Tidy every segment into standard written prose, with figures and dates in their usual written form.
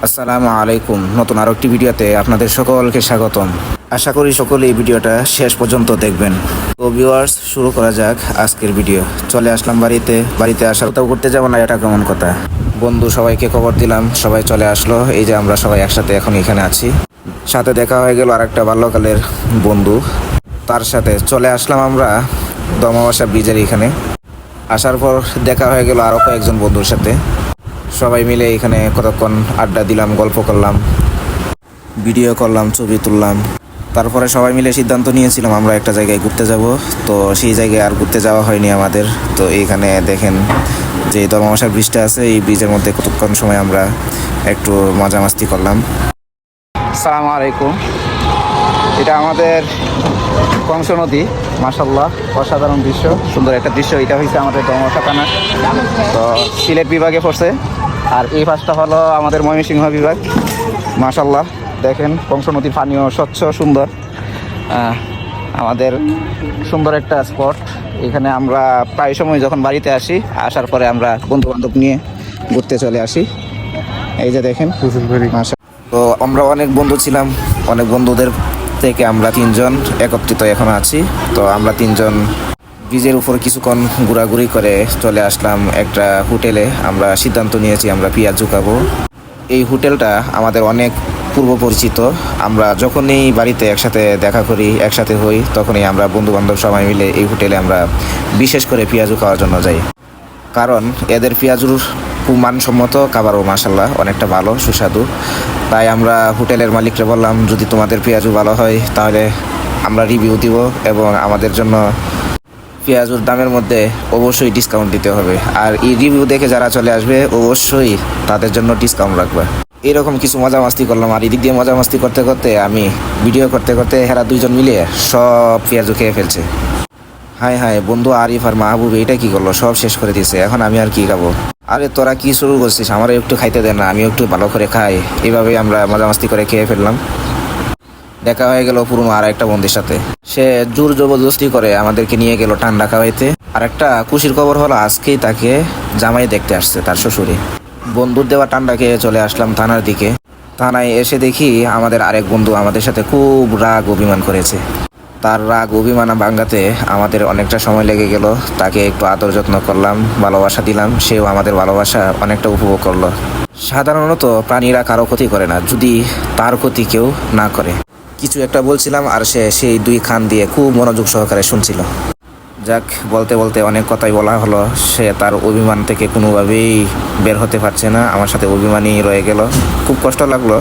আসসালামু আলাইকুম। নতুন আরো একটি ভিডিওতে আপনাদের সকলকে স্বাগতম। আশা করি সকলে এই ভিডিওটা শেষ পর্যন্ত দেখবেন। তো ভিউয়ার্স, শুরু করা যাক আজকের ভিডিও। চলে আসলাম বাড়িতে আসার কোথাও ঘুরতে যাবো না, এটা কেমন কথা। বন্ধু সবাইকে খবর দিলাম, সবাই চলে আসলো। এই যে আমরা সবাই একসাথে এখন এখানে আছি। সাথে দেখা হয়ে গেল আরেকটা বাল্যকালের বন্ধু, তার সাথে চলে আসলাম আমরা দমাবাসা ব্রিজের এখানে। আসার পর দেখা হয়ে গেল আরও কয়েকজন বন্ধুর সাথে। সবাই মিলে এখানে কতক্ষণ আড্ডা দিলাম, গল্প করলাম, ভিডিও করলাম, ছবি তুললাম। তারপরে সবাই মিলে সিদ্ধান্ত নিয়েছিলাম আমরা একটা জায়গায় ঘুরতে যাব। তো সেই জায়গায় আর ঘুরতে যাওয়া হয়নি আমাদের। তো এইখানে দেখেন যে দমাবাসার ব্রিজটা আছে, এই ব্রিজের মধ্যে কতক্ষণ সময় আমরা একটু মজা মাস্তি করলাম। আসসালামু আলাইকুম। এটা আমাদের কংস নদী, মাশাআল্লাহ অসাধারণ দৃশ্য, সুন্দর একটা দৃশ্য। এটা হয়েছে আমাদের দমাবাসা থানা, তো সিলেট বিভাগে পড়ছে। আর এই পাশটা হলো আমাদের ময়মনসিংহ বিভাগ। মাশাআল্লাহ দেখেন কংস নদীর পানিও স্বচ্ছ সুন্দর। আমাদের সুন্দর একটা স্পট। এখানে আমরা প্রায় সময় যখন বাড়িতে আসি, আসার পরে আমরা বন্ধু বান্ধব নিয়ে ঘুরতে চলে আসি। এই যে দেখেন, তো আমরা অনেক বন্ধু ছিলাম, অনেক বন্ধুদের থেকে আমরা তিনজন একত্রিত এখন আছি। তো আমরা তিনজন ব্রিজের উপর কিছুক্ষণ ঘোরাঘুরি করে চলে আসলাম একটা হোটেলে। আমরা সিদ্ধান্ত নিয়েছি আমরা পেঁয়াজ ঝুঁকাবো। এই হোটেলটা আমাদের অনেক পূর্ব পরিচিত। আমরা যখনই বাড়িতে একসাথে দেখা করি, একসাথে হই, তখনই আমরা বন্ধু বান্ধব সবাই মিলে এই হোটেলে আমরা বিশেষ করে পেঁয়াজু খাওয়ার জন্য যাই। কারণ এদের পেঁয়াজুর খুব মানসম্মত, খাবারও মাশাআল্লাহ অনেকটা ভালো সুস্বাদু। তাই আমরা হোটেলের মালিককে বললাম, যদি তোমাদের পেঁয়াজু ভালো হয় তাহলে আমরা রিভিউ দিব, এবং আমাদের জন্য পেঁয়াজুর দামের মধ্যে অবশ্যই ডিসকাউন্ট দিতে হবে। আর এই রিভিউ দেখে যারা চলে আসবে অবশ্যই তাদের জন্য ডিসকাউন্ট রাখবে। এরকম কিছু মজা মাস্তি করলাম। আর এদিক দিয়ে মজা মাস্তি করতে করতে আমি ভিডিও করতে করতে হেরা দুইজন মিলে সব পেঁয়াজু খেয়ে ফেলছে। হায় হায়, বন্ধু আরিফ আর মাহবুব এটা কি করলো, সব শেষ করে দিয়েছে। এখন আমি আর কি খাবো? আরে তোরা কি শুরু করছিস, আমার একটু খাইতে দেন না, আমি একটু ভালো করে খাই। এইভাবেই আমরা মজা মাস্তি করে খেয়ে ফেললাম। দেখা হয়ে গেল পুরনো আর একটা বন্ধুর সাথে। সে জোর জবরদস্তি করে আমাদেরকে নিয়ে গেল ঠান্ডা খাওয়াইতে। আর একটা খুশির খবর হলো, আজকেই তাকে জামাই দেখতে আসছে তার শ্বশুরে। বন্ধুর দেওয়া ঠান্ডা খেয়ে চলে আসলাম থানার দিকে। থানায় এসে দেখি আমাদের আরেক বন্ধু আমাদের সাথে খুব রাগ অভিমান করেছে। তার রাগ অভিমান ভাঙাতে আমাদের অনেকটা সময় লেগে গেল। তাকে একটু আদর যত্ন করলাম, ভালোবাসা দিলাম, সেও আমাদের ভালোবাসা অনেকটা উপভোগ করলো। সাধারণত প্রাণীরা কারো ক্ষতি করে না যদি তার ক্ষতি কেউ না করে। কিছু একটা বলছিলাম আর সে সেই দুই কান দিয়ে খুব মনোযোগ সহকারে শুনছিল। যাক, বলতে বলতে অনেক কথাই বলা হলো। সে তার অভিমান থেকে কোনোভাবেই বের হতে পারছে না, আমার সাথে অভিমানই রয়ে গেল। খুব কষ্ট লাগলো,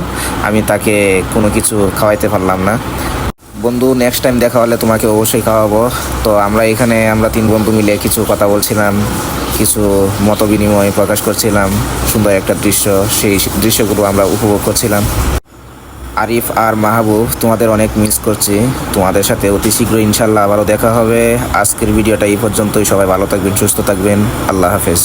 আমি তাকে কোনো কিছু খাওয়াইতে পারলাম না। বন্ধু, নেক্সট টাইম দেখা হলে তোমাকে অবশ্যই খাওয়াবো। তো আমরা তিন বন্ধু মিলে কিছু কথা বলছিলাম, কিছু মত বিনিময় প্রকাশ করছিলাম। সুন্দর একটা দৃশ্য, সেই দৃশ্যগুলো আমরা উপভোগ করছিলাম। আরিফ আর মাহবুব, তোমাদের অনেক মিস করছি। তোমাদের সাথে অতি শীঘ্রই ইনশাল্লাহ আবারও দেখা হবে। আজকের ভিডিওটা এই পর্যন্তই। সবাই ভালো থাকবেন, সুস্থ থাকবেন। আল্লাহ হাফেজ।